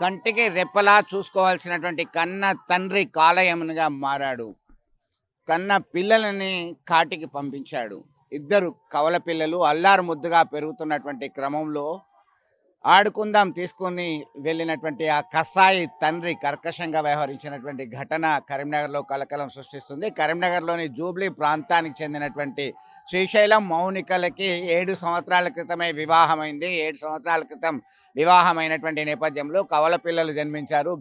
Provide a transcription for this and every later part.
కంటికి రెప్పలా చూసుకోవాల్సినటువంటి కన్న తండ్రి కాలయమునిగా మారాడు. కన్న పిల్లలని కాటికి పంపించాడు. ఇద్దరు కవల పిల్లలు అల్లారు ముద్దుగా పెరుగుతున్నటువంటి క్రమంలో ఆడుకుందాం తీసుకొని వెళ్ళినటువంటి ఆ కసాయి తండ్రి కర్కశంగా వ్యవహరించినటువంటి ఘటన కరీంనగర్లో కలకలం సృష్టిస్తుంది. కరీంనగర్లోని జూబ్లీ ప్రాంతానికి చెందినటువంటి శ్రీశైలం మౌనికలకి 7 సంవత్సరాల క్రితమే వివాహమైంది. 7 సంవత్సరాల క్రితం వివాహమైనటువంటి నేపథ్యంలో కవల పిల్లలు జన్మించారు.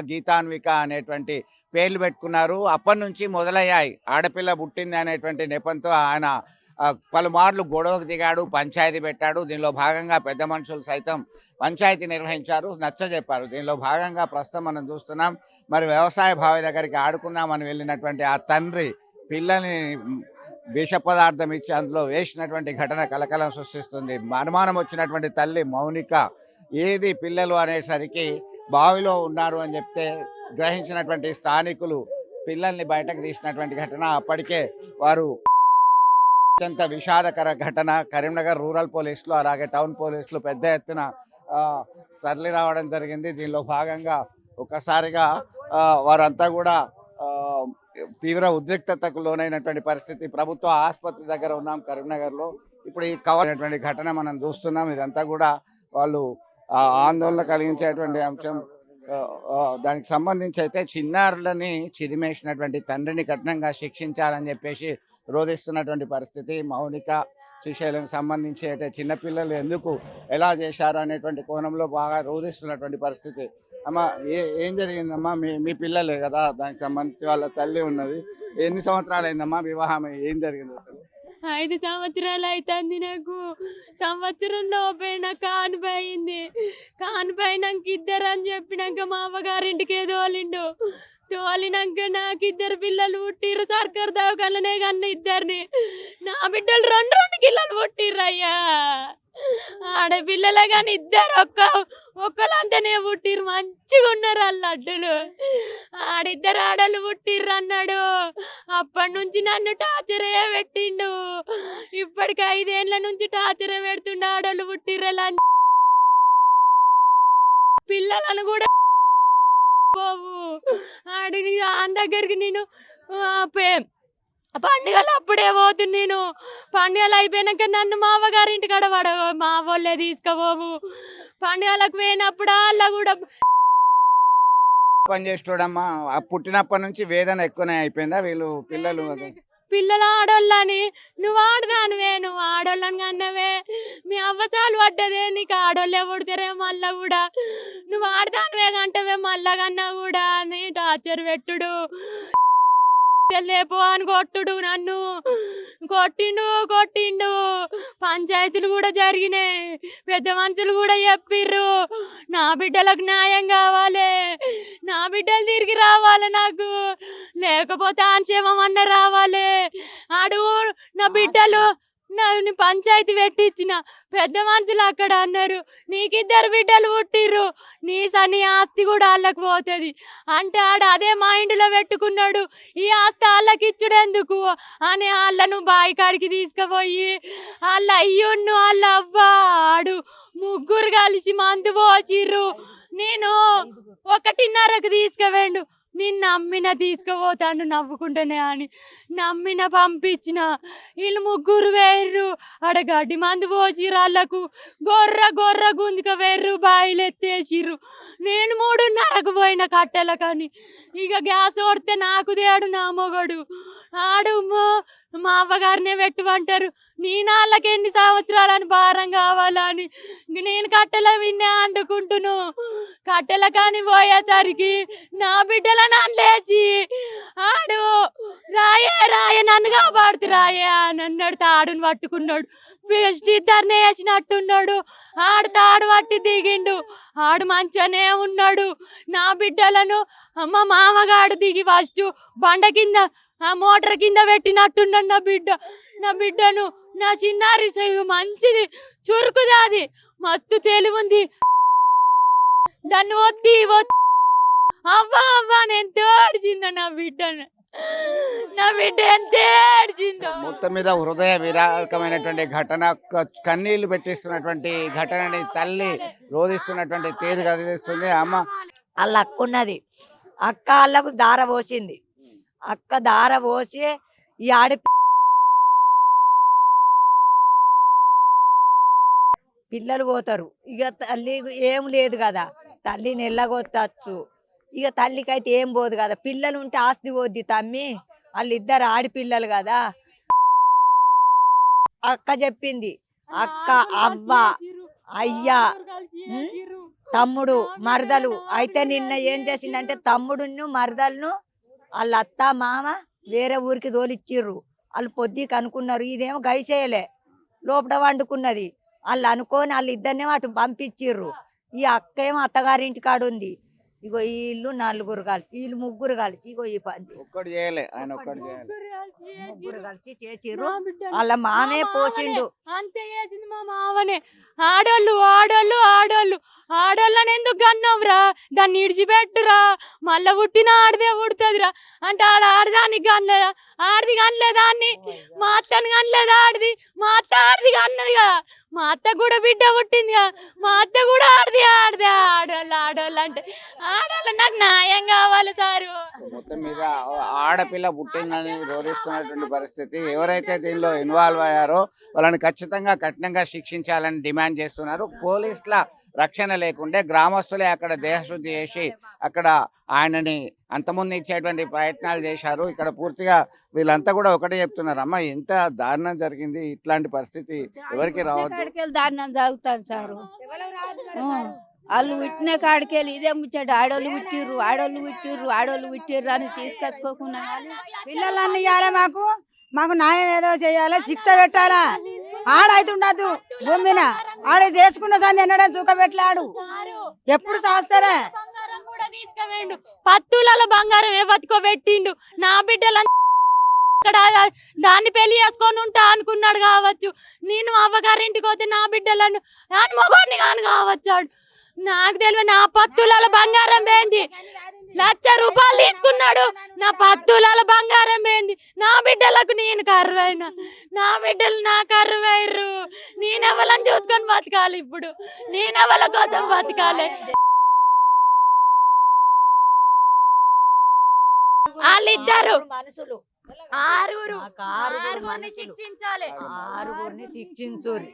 గీతాన్విక అనేటువంటి పేర్లు పెట్టుకున్నారు. అప్పటి నుంచి మొదలయ్యాయి. ఆడపిల్ల పుట్టింది అనేటువంటి నెపంతో ఆయన పలుమార్లు గొడవకు దిగాడు, పంచాయతీ పెట్టాడు. దీనిలో భాగంగా పెద్ద మనుషులు సైతం పంచాయతీ నిర్వహించారు, నచ్చజెప్పారు. దీనిలో భాగంగా ప్రస్తుతం మనం చూస్తున్నాం. మరి వ్యవసాయ బావి దగ్గరికి ఆడుకుందామని వెళ్ళినటువంటి ఆ తండ్రి పిల్లని విష పదార్థం ఇచ్చి అందులో వేసినటువంటి ఘటన కలకలం సృష్టిస్తుంది. అనుమానం వచ్చినటువంటి తల్లి మౌనిక ఏది పిల్లలు అనేసరికి బావిలో ఉన్నారు అని చెప్తే గ్రహించినటువంటి స్థానికులు పిల్లల్ని బయటకు తీసినటువంటి ఘటన. అప్పటికే వారు అత్యంత విషాదకర ఘటన. కరీంనగర్ రూరల్ పోలీసులు అలాగే టౌన్ పోలీసులు పెద్ద ఎత్తున తరలి రావడం జరిగింది. దీనిలో భాగంగా ఒకసారిగా వారంతా కూడా తీవ్ర ఉద్రిక్తతకు లోనైనటువంటి పరిస్థితి. ప్రభుత్వ ఆసుపత్రి దగ్గర ఉన్నాం కరీంనగర్లో. ఇప్పుడు ఈ కవర్ అయినటువంటి ఘటన మనం చూస్తున్నాం. ఇదంతా కూడా వాళ్ళు ఆందోళన కలిగించేటువంటి అంశం. దానికి సంబంధించి అయితే చిన్నారులని చిదిమేసినటువంటి తండ్రిని కఠినంగా శిక్షించాలని చెప్పేసి రోధిస్తున్నటువంటి పరిస్థితి. మౌనిక శ్రీశైలం సంబంధించి అయితే చిన్నపిల్లలు ఎందుకు ఎలా చేశారు అనేటువంటి కోణంలో బాగా రోధిస్తున్నటువంటి పరిస్థితి. అమ్మ ఏం జరిగిందమ్మా? మీ పిల్లలే కదా, దానికి సంబంధించి వాళ్ళ తల్లి ఉన్నది. ఎన్ని సంవత్సరాలు అయిందమ్మా వివాహం? ఏం జరిగింది అసలు? 5 సంవత్సరాలు అవుతుంది. నాకు సంవత్సరం లోపే నాకు కానిపోయింది. కానిపోయినాక ఇద్దరు అని చెప్పినాక మా అవ్వగారింటికే తోలినాక నాకు 2 పిల్లలు పుట్టిర్రు. సర్కారు దవాఖాననే కన్నా ఇద్దరిని. నా బిడ్డలు 2 కిలోలు పుట్టిర్రు అయ్యా. ఆడపిల్లలే కానీ ఇద్దరు ఒక్కలంతనే పుట్టిర్రు. మంచిగా ఉన్నారు వాళ్ళు అడ్డులు. ఆడిద్దరు ఆడలు పుట్టిర్రు అన్నాడు. అప్పటి నుంచి నన్ను టార్చరే పెట్టిండు. ఇప్పటికి 5 ఏళ్ళ నుంచి టార్చరే పెడుతుండు. ఆడలు పుట్టిర్రలా పిల్లలను కూడా బాబు ఆడిని దాని దగ్గరికి నేను పండుగలు అప్పుడే పోతుంది. నేను పండుగలు అయిపోయినాక నన్ను మా అవ్వగారింటి కాడ మా వాళ్ళే తీసుకుపోవు. పండుగలకు పోయినప్పుడు అలా కూడా పని చేస్తాడమ్మా. పుట్టినప్పటి నుంచి వేదన ఎక్కువనే అయిపోయిందా వీళ్ళు పిల్లలు ఆడోళ్ళని? నువ్వు ఆడదానువే, నువ్వు ఆడోళ్ళని కన్నవే. మీ అవ్వసాలు పడ్డదే, నీకు ఆడోళ్ళే పుడతారే మళ్ళా కూడా. నువ్వు ఆడదానువే కంటవే మళ్ళా కన్నా కూడా అని టార్చర్ పెట్టుడు. లేపో అని కొట్టుడు. నన్ను కొట్టిండు. పంచాయతీలు కూడా జరిగినాయి. పెద్ద మనుషులు కూడా చెప్పిర్రు నా బిడ్డలకు న్యాయం కావాలి, నా బిడ్డలు తిరిగి రావాలి నాకు, లేకపోతే ఆంచేమన్నా రావాలి. అడుగు నా బిడ్డలు నన్ను పంచాయతీ పెట్టించిన పెద్ద మనుషులు అక్కడ అన్నారు, నీకు 2 బిడ్డలు పుట్టిర్రు, నీ ఆస్తి కూడా వాళ్ళకి పోతుంది అంటే అదే మైండ్లో పెట్టుకున్నాడు. ఈ ఆస్తి వాళ్ళకి ఇచ్చుడు ఎందుకు అని వాళ్ళను బావి కాడికి తీసుకుపోయి వాళ్ళ అయ్యున్ను వాళ్ళ అవ్వాడు ముగ్గురు కలిసి మందు పోచిర్రు. నేను 1:30కు తీసుకుపోయిండు. నేను నమ్మిన తీసుకుపోతాను నవ్వుకుంటేనే అని నమ్మిన పంపించిన. వీళ్ళు ముగ్గురు వేర్రు. ఆడ గడ్డి మందు పోసిర్రు. వాళ్ళకు గొర్ర గుంజుక వేర్రు. బాయిలు ఎత్తేసిర్రు. నేను 3:30కు పోయిన కట్టెల కానీ ఇక గ్యాస్ కొడితే నాకు తేడు నా మొగడు ఆడు మా అవ్వగారినే పెట్టుమంటారు. నేను వాళ్ళకి ఎన్ని సంవత్సరాలని భారం కావాలని నేను కట్టెల విన్నే అండుకుంటును. కట్టెల కానీ పోయేసరికి నా బిడ్డలను లేచి ఆడు రాయే నన్ను కాపాడుతు రాయే అని అన్నాడు. తాడుని పట్టుకున్నాడు. ఫస్ట్ ఇద్దరిని వేసినట్టున్నాడు. తాడు పట్టి దిగిండు. ఆడు మంచిగానే ఉన్నాడు. నా బిడ్డలను మా మామగాడు దిగి ఫస్ట్ బండ కింద మోటార్ కింద పెట్టినట్టున్నాడు. నా బిడ్డను నా చిన్నారి మంచిది, చురుకుదాది, మస్తు తెలివుంది. దాన్ని ఒత్తి అవ్వ నేను తోడిచింద నా బిడ్డను. నా బిడ్డ ఎంత ఏడ్చిందో. మొత్తం మీద హృదయ విరారకమైనటువంటి ఘటన, కన్నీళ్లు పెట్టిస్తున్నటువంటి ఘటనని తల్లి రోధిస్తున్నటువంటి తీరు కదిలిస్తుంది. అమ్మ వాళ్ళ అక్క ఉన్నది. అక్క వాళ్ళకు దార పోసింది. అక్క దార పోసి ఈ ఆడి పిల్లలు పోతారు. ఇక తల్లి ఏం లేదు కదా, తల్లిని ఎల్లగొట్టచ్చు. ఇక తల్లికైతే ఏం పోదు కదా, పిల్లలు ఉంటే ఆస్తి పోద్ది తమ్మి, వాళ్ళిద్దరు ఆడిపిల్లలు కదా. అక్క చెప్పింది, అక్క అవ్వ అయ్యా తమ్ముడు మరదలు అయితే నిన్న ఏం చేసిందంటే తమ్ముడును మరదలను వాళ్ళ అత్త మామ వేరే ఊరికి తోలిచ్చిర్రు. వాళ్ళు పొద్దుకి అనుకున్నారు, ఇదేమో గైసేయలే లోపల వండుకున్నది. వాళ్ళు అనుకోని వాళ్ళు ఇద్దరినే అటు పంపించిర్రు. ఈ అక్క ఏమో అత్తగారింటి కాడ ఉంది. ఇగో వీళ్ళు నలుగురు కలిసి, వీళ్ళు ముగ్గురు కలిసి ఇగో ఈ పని ఒక్కడు చేయలే, ఆయన ఒక్కడు చేయలే. ముగ్గురు కలిసి చేసిర్రు. వాళ్ళ మామే పోసిండు. అంతే చేసింది మా మామనే. ఆడోళ్ళు ఆడోళ్ళు ఆడోళ్ళు ఆడోళ్ళని ఎందుకు కన్నావురా, దాన్ని ఇడిచిపెట్టురా, మళ్ళా పుట్టిన ఆడదే పుడుతుందిరా అంటే ఆడదానికి కనలేదా, ఆడది కనలే దాన్ని, మా అత్తని కనలేదు ఆడది, మా అత్త ఆడది కన్నది కదా, మా అత్త కూడా బిడ్డ పుట్టింది కదా, మా అత్త కూడా ఆడది ఆడదే. ఆడోళ్ళు ఆడోళ్ళు అంటే ఆడోళ్ళు నాకు న్యాయం కావాలి సారు. మొత్తం మీద ఆడపిల్ల పుట్టిందని రోధిస్తున్నటువంటి పరిస్థితి. ఎవరైతే దీనిలో ఇన్వాల్వ్ అయ్యారో వాళ్ళని ఖచ్చితంగా కఠినంగా శిక్షించాలని డిమాండ్ చేస్తున్నారు. పోలీసుల రక్షణ లేకుండే గ్రామస్తులే అక్కడ దేహశుద్ధి చేసి అక్కడ ఆయనని అంతముందు ఇచ్చేటువంటి ప్రయత్నాలు చేశారు. ఇక్కడ పూర్తిగా వీళ్ళంతా కూడా ఒకటే చెప్తున్నారు, అమ్మ ఎంత దారుణం జరిగింది, ఇట్లాంటి పరిస్థితి ఎవరికి రావద్దు. దారుణం జరుగుతాడు సారు. వాళ్ళు పుట్టిన కాడికెళ్ళి ఇదే ముచ్చాడు, ఆడోళ్ళు పుట్టిర్రు ఆడోళ్ళు పుట్టిర్రు ఆడోళ్ళు పుట్టిర్రు అని తీసుకొచ్చుకోకుండా పిల్లలన్నీ ఇవ్వాలి, మాకు న్యాయం ఏదో చేయాలి, శిక్ష పెట్టాలా. ఆడైతే ఉండద్దు భూమి మీద, ఆడ చేసుకున్న సంది ఎన్నడే చూక పెట్టలాడు, ఎప్పుడు సంవత్సరే తీసుకువేండు. పత్తులలో బంగారం ఏ బతుకోబెట్టిండు. నా బిడ్డల దాన్ని పెళ్లి చేసుకొని ఉంటా అనుకున్నాడు కావచ్చు. నేను అవ్వగారింటికి పోతే నా బిడ్డలను దాని మొగోడిని కాను కావచ్చాడు. నాకు తెలియదు. నా పత్తులలో బంగారం పోయింది, 1,00,000 రూపాయలు తీసుకున్నాడు. నా పత్తులలో బంగారం పోయింది. నా బిడ్డలకు నేను కరువైనా, నా బిడ్డలు నా కరువైర్రు. నేనెవలని చూసుకొని బతకాలి. ఇప్పుడు నేనెవల కోసం బతకాలి. వాళ్ళిద్దరు మనుషులు ఆరుగురిని శిక్షించాలి. ఆరుగురిని శిక్షించుర్రి.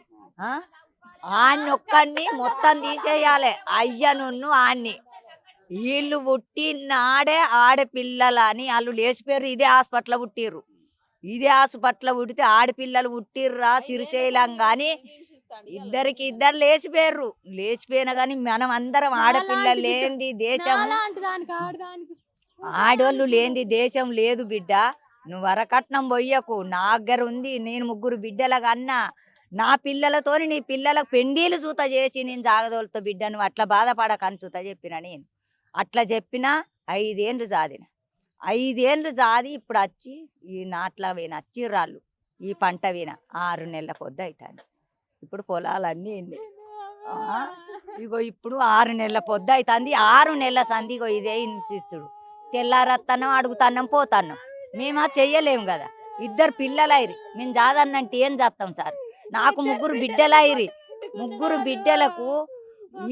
ఆన్ని ఒక్కడిని మొత్తం తీసేయాలి, అయ్యనున్ను ఆన్ని. వీళ్ళు పుట్టినాడే ఆడపిల్లలని వాళ్ళు లేచిపోయారు. ఇదే హాస్పిటల్ పుట్టిర్రు. ఇదే హాస్పిటల్ పుట్టితే ఆడపిల్లలు పుట్టిర్రా సిరిశైలం కానీ ఇద్దరికి ఇద్దరు లేచిపోయారు. లేచిపోయినా కానీ మనం అందరం ఆడపిల్లలు లేనిది దేశం, ఆడోళ్ళు లేనిది దేశం లేదు బిడ్డ. నువ్వు వరకట్నం పొయ్యకు, నా దగ్గర ఉంది, నేను 3 బిడ్డలకు అన్నా, నా పిల్లలతోని నీ పిల్లలకు పెండీలు చూత చేసి నేను జాగదోలుతో బిడ్డ, నువ్వు అట్లా బాధపడకని చూత చెప్పిన. నేను అట్లా చెప్పినా 5 ఏళ్ళు జాదిన. 5 ఏళ్ళు జాది ఇప్పుడు వచ్చి ఈ నాట్ల పోయిన వచ్చిర్రాళ్ళు, ఈ పంట విన 6 నెలల పొద్దు అవుతుంది. ఇప్పుడు పొలాలన్నీ ఇగో ఇప్పుడు 6 నెలల పొద్దు అవుతుంది. 6 నెలల సంది ఇగో ఇదే హింసిస్తుడు. తెల్లారత్తన్నం అడుగుతాన్నం పోతాన్నాం. మేము చెయ్యలేము కదా. 2 పిల్లలైరి, మేము జాదన్నంటే ఏం చేస్తాం సార్. నాకు 3 బిడ్డలైరి. 3 బిడ్డలకు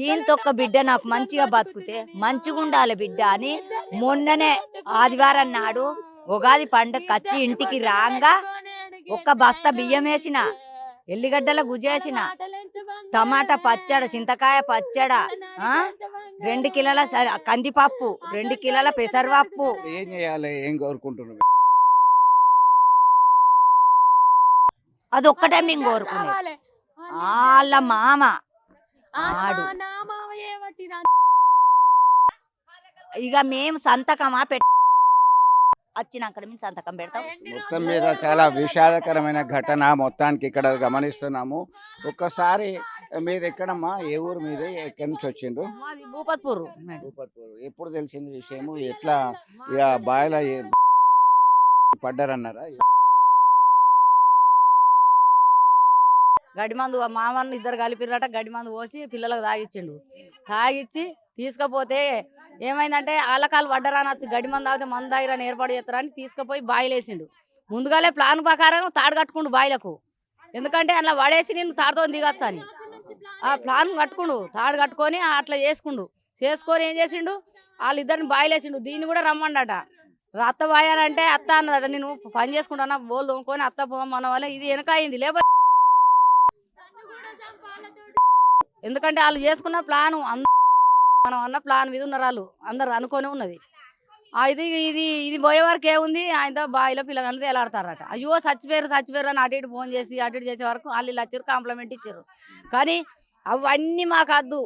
ఈయనతొక్క బిడ్డ నాకు మంచిగా బతుకుతే మంచిగా ఉండాలి బిడ్డ అని మొన్ననే ఆదివారం నాడు ఉగాది పండుగ వచ్చి ఇంటికి రాంగా 1 బస్తా బియ్యం వేసిన, ఎల్లిగడ్డల గుజేసిన, టమాటా పచ్చడ, చింతకాయ పచ్చడ, 2 కిలోల కందిపప్పు, 2 కిలోల పెసరపప్పు. ఏం చేయాలి, ఏం కోరుకుంటున్నారు? అదొక్కటే మేము కోరుకునేది. వాళ్ళ మామ ఆడు ఇక మేము సంతకమా వచ్చినాక మేము సంతకం పెడతాం. మొత్తం మీద చాలా విషాదకరమైన ఘటన మొత్తానికి ఇక్కడ గమనిస్తున్నాము. ఒక్కసారి మీది ఎక్కడమ్మా, ఏ ఊరు మీద, ఎక్కడి నుంచి వచ్చిండ్రు? భూపత్పూర్. భూపత్పూర్. ఎప్పుడు తెలిసింది విషయము? ఎట్లా ఇక బాయిలో పడ్డారన్నారా? గడ్డి మందు మామని ఇద్దరు కలిపిరట, గడ్డి మందు పోసి పిల్లలకు తాగిచ్చిండు. తాగిచ్చి తీసుకపోతే ఏమైందంటే ఆళ్ళకాలు పడ్డరానొచ్చి గడ్డి మందు తాగితే మందు తాగిరని ఏర్పాటు చేస్తారని తీసుకుపోయి బాయిలేసిండు. ముందుగానే ప్లాన్ ప్రకారం తాడు కట్టుకుండు బాయిలకు, ఎందుకంటే అట్లా పడేసి నేను తాడుతో దిగొచ్చు అని ఆ ప్లాన్ కట్టుకుండు. తాడు కట్టుకొని అట్లా చేసుకొని ఏం చేసిండు, వాళ్ళిద్దరిని బాయిలేసిండు. దీన్ని కూడా రమ్మండట. అత్త బాయాలంటే అత్త అన్నదట, నేను పని చేసుకుంటానా బోల్ తోముకొని అత్త పోమన్న వల్ల ఇది వెనక అయింది. లేకపోతే ఎందుకంటే వాళ్ళు చేసుకున్న ప్లాను మనం అన్న ప్లాన్ మీద ఉన్నారు, వాళ్ళు అందరు అనుకొని ఉన్నది. ఇది ఇది ఇది పోయే వరకు ఏముంది, ఆయనతో బాయిలో పిల్లగాళ్ళు తేలాడతారట. అయ్యో చచ్చిపోయారు అని అటు ఇటు ఫోన్ చేసి అటు ఇటు చేసే వరకు వాళ్ళు ఇలా వచ్చారు, కాంప్లిమెంట్ ఇచ్చారు. కానీ అవన్నీ మాకు వద్దు.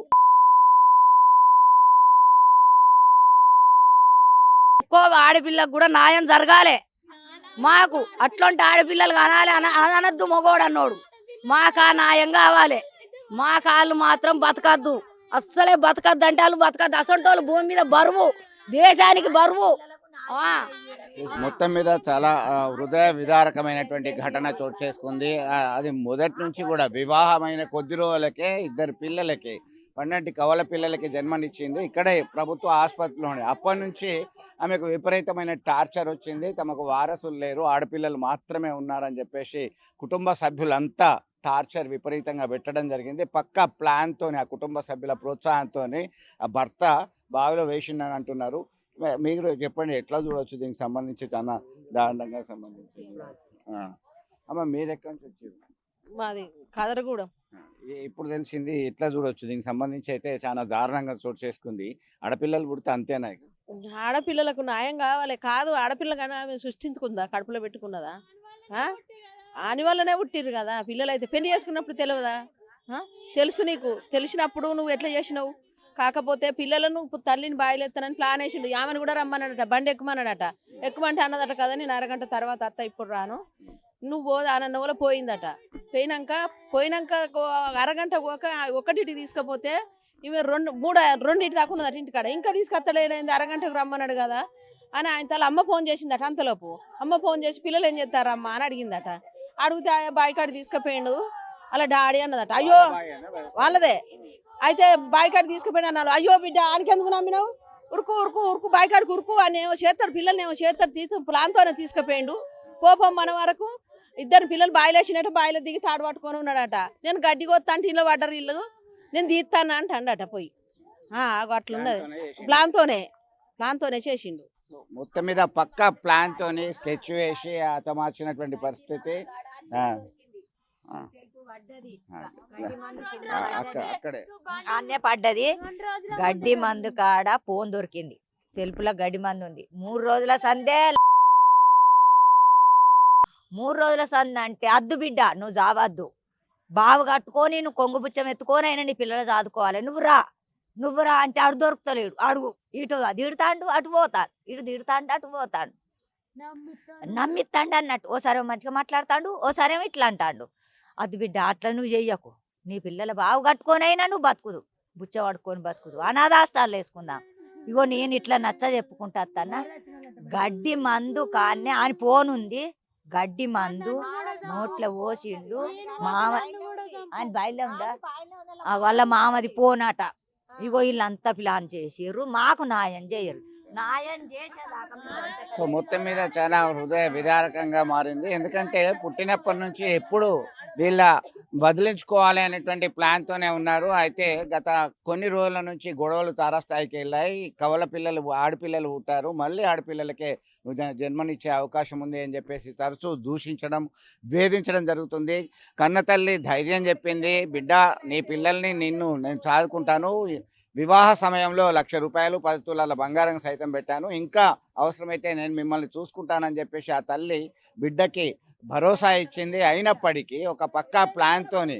ఎక్కువ ఆడపిల్లకు కూడా న్యాయం జరగాలి. మాకు అట్లాంటి ఆడపిల్లలు కనాలి అనద్దు మొగోడు అన్నోడు. మాకు ఆ న్యాయం కావాలి. మా కాళ్ళు మాత్రం బతకద్దు, అస్సలే బతకద్దు అంటే వాళ్ళు బతకద్దు. అసంటోళ్ళు భూమి మీద బరువు, దేశానికి బరువు. మొత్తం మీద చాలా హృదయ విదారకమైనటువంటి ఘటన చోటు చేసుకుంది. అది మొదటి నుంచి కూడా వివాహమైన కొద్ది రోజులకే ఇద్దరు పిల్లలకి 12 కవల పిల్లలకి జన్మనిచ్చింది. ఇక్కడే ప్రభుత్వ ఆసుపత్రిలోనే. అప్పటి నుంచి ఆమెకు విపరీతమైన టార్చర్ వచ్చింది. తమకు వారసులు లేరు, ఆడపిల్లలు మాత్రమే ఉన్నారని చెప్పేసి కుటుంబ సభ్యులంతా టార్చర్ విపరీతంగా పెట్టడం జరిగింది. పక్కా ప్లాన్తోని, ఆ కుటుంబ సభ్యుల ప్రోత్సాహంతో ఆ భర్త బావిలో వేసిండని అంటున్నారు. మీరు చెప్పండి, ఎట్లా చూడవచ్చు దీనికి సంబంధించి? చాలా దారుణంగా సంబంధించి. అమ్మ, మీరు ఎక్కడి నుంచి వచ్చారు? మాది కాదరగూడెం. ఇప్పుడు తెలిసింది, ఎట్లా చూడవచ్చు దీనికి సంబంధించి? అయితే చాలా దారుణంగా చోటు చేసుకుంది. ఆడపిల్లలు పుడితే అంతేనా? ఆడపిల్లలకు న్యాయం కావాలి. కాదు, ఆడపిల్ల కానీ ఆమె సృష్టించుకుందా, కడుపులో పెట్టుకున్నదా? అని వల్లనే పుట్టిర్రు కదా పిల్లలు. అయితే పెళ్లి చేసుకున్నప్పుడు తెలియదా? తెలుసు, నీకు తెలిసినప్పుడు నువ్వు ఎట్లా చేసినావు? కాకపోతే పిల్లలను తల్లిని బాయిలెత్తానని ప్లాన్ వేసిండు. ఆమెను కూడా రమ్మన్నాడట, బండి ఎక్కుమన్నాడట. ఎక్కుమంటే అన్నదట కదా, నేను అరగంట తర్వాత అత్త ఇప్పుడు రాను, నువ్వు పో అన్న వల్ల పోయిందట. పోయినాక అరగంట ఒకటికి తీసుకపోతే ఈమె రెండింటి దాకా ఉన్నదట ఇంటికాడ. ఇంకా తీసుకొత్తలేనింది, అరగంటకు రమ్మన్నాడు కదా అని ఆయన తల అమ్మ ఫోన్ చేసిందట. అంతలోపు అమ్మ ఫోన్ చేసి పిల్లలు ఏం చేస్తారమ్మా అని అడిగిందట. అడిగితే ఆ బాయికాడ తీసుకుపోయిండు అలా డాడీ అన్నదట. అయ్యో వాళ్ళదే. అయితే బాయికాడ తీసుకుపోయిన అన్నారు. అయ్యో బిడ్డ ఆడికెందుకు నమ్మినావు, ఉరుకు బాయికాడికి ఉరుకు అని ఏమో చేస్తాడు, పిల్లల్ని ఏమో చేస్తాడు, ప్లాన్తోనే తీసుకుపోయిండు. పోపం మన వరకు ఇద్దరు పిల్లలు బాయిలేసినట్టు బాయిలో దిగి తాడు పట్టుకొని ఉన్నాడట. నేను గడ్డి కొత్తా అంటే ఇల్లు పడ్డరు, ఇల్లు నేను తీస్తాను అంటే అండట పోయి. అట్లున్నది, ప్లాన్తోనే చేసిండు. మొత్తం మీద పక్కా ప్లాన్తోని స్కెచ్ వేసి అతమార్చినటువంటి పరిస్థితి. అక్కడే అన్నే పడ్డది. గడ్డి మందు కాడ ఫోన్ దొరికింది, సెల్ఫ్లో గడ్డి మందు ఉంది. 3 రోజుల సందే. 3 రోజుల సంద అంటే అద్దు బిడ్డ, నువ్వు జావద్దు, బావు కట్టుకొని నువ్వు కొంగు బుచ్చం ఎత్తుకొని అయినా నీ పిల్లలు చదువుకోవాలి, నువ్వు రా అంటే అడు దొరుకుతలేడు. అడుగు ఇటు తిడతాండు, అటు పోతాడు, ఇటు తిడతాండు, అటు పోతాడు, నమ్మిస్తాండు అన్నట్టు. ఓసారి మంచిగా మాట్లాడతాడు, ఓసారి ఇట్లా అంటాడు. అద్దు బిడ్డ, అట్లా నువ్వు చెయ్యకు, నీ పిల్లలు బావు కట్టుకొని అయినా నువ్వు బతుకుదు, బుచ్చ పట్టుకొని బతుకుదు, అనాథాష్టాలు వేసుకుందాం. ఇగో నేను ఇట్లా నచ్చ చెప్పుకుంటా అన్న. గడ్డి మందు కాన్నే అని పోనుంది, గడ్డి మందు నోట్లో పోసిండు. మామ ఆయన బయలుదే ఉందా, వాళ్ళ మామది పోనాట. ఇగో వీళ్ళంతా ప్లాన్ చేసిర్రు, మాకు న్యాయం చేయరు. సో మొత్తం మీద చాలా హృదయ విదారకంగా మారింది. ఎందుకంటే పుట్టినప్పటి నుంచి ఎప్పుడు వీళ్ళ వదిలించుకోవాలి అనేటువంటి ప్లాన్తోనే ఉన్నారు. అయితే గత కొన్ని రోజుల నుంచి గొడవలు తారాస్థాయికి వెళ్ళాయి. కవల పిల్లలు, ఆడపిల్లలు పుట్టారు, మళ్ళీ ఆడపిల్లలకే జన్మనిచ్చే అవకాశం ఉంది అని చెప్పేసి తరచూ దూషించడం, వేధించడం జరుగుతుంది. కన్నతల్లి ధైర్యం చెప్పింది, బిడ్డ నీ పిల్లల్ని నేను చదువుకుంటాను, వివాహ సమయంలో 1,00,000 రూపాయలు 10 తులాల బంగారం సైతం పెట్టాను, ఇంకా అవసరమైతే నేను మిమ్మల్ని చూసుకుంటానని చెప్పేసి ఆ తల్లి బిడ్డకి భరోసా ఇచ్చింది. అయినప్పటికీ ఒక పక్కా ప్లాన్తోని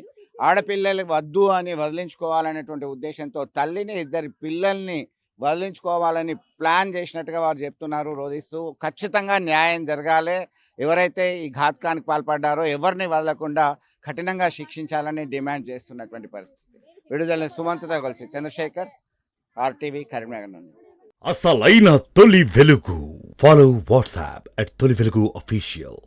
ఆడపిల్లలు వద్దు అని వదిలించుకోవాలనేటువంటి ఉద్దేశంతో తల్లిని, 2 పిల్లల్ని వదిలించుకోవాలని ప్లాన్ చేసినట్టుగా వారు చెప్తున్నారు, రోధిస్తూ. ఖచ్చితంగా న్యాయం జరగాలి. ఎవరైతే ఈ ఘాతకానికి పాల్పడ్డారో ఎవరిని వదలకుండా కఠినంగా శిక్షించాలని డిమాండ్ చేస్తున్నటువంటి పరిస్థితి. విడుదల సుమంత్తో కలిసి చంద్రశేఖర్, RTV కరీంనగర్ నుండి. అసలైన తొలి వెలుగు. ఫాలో వాట్సాప్ @తొలి వెలుగు official.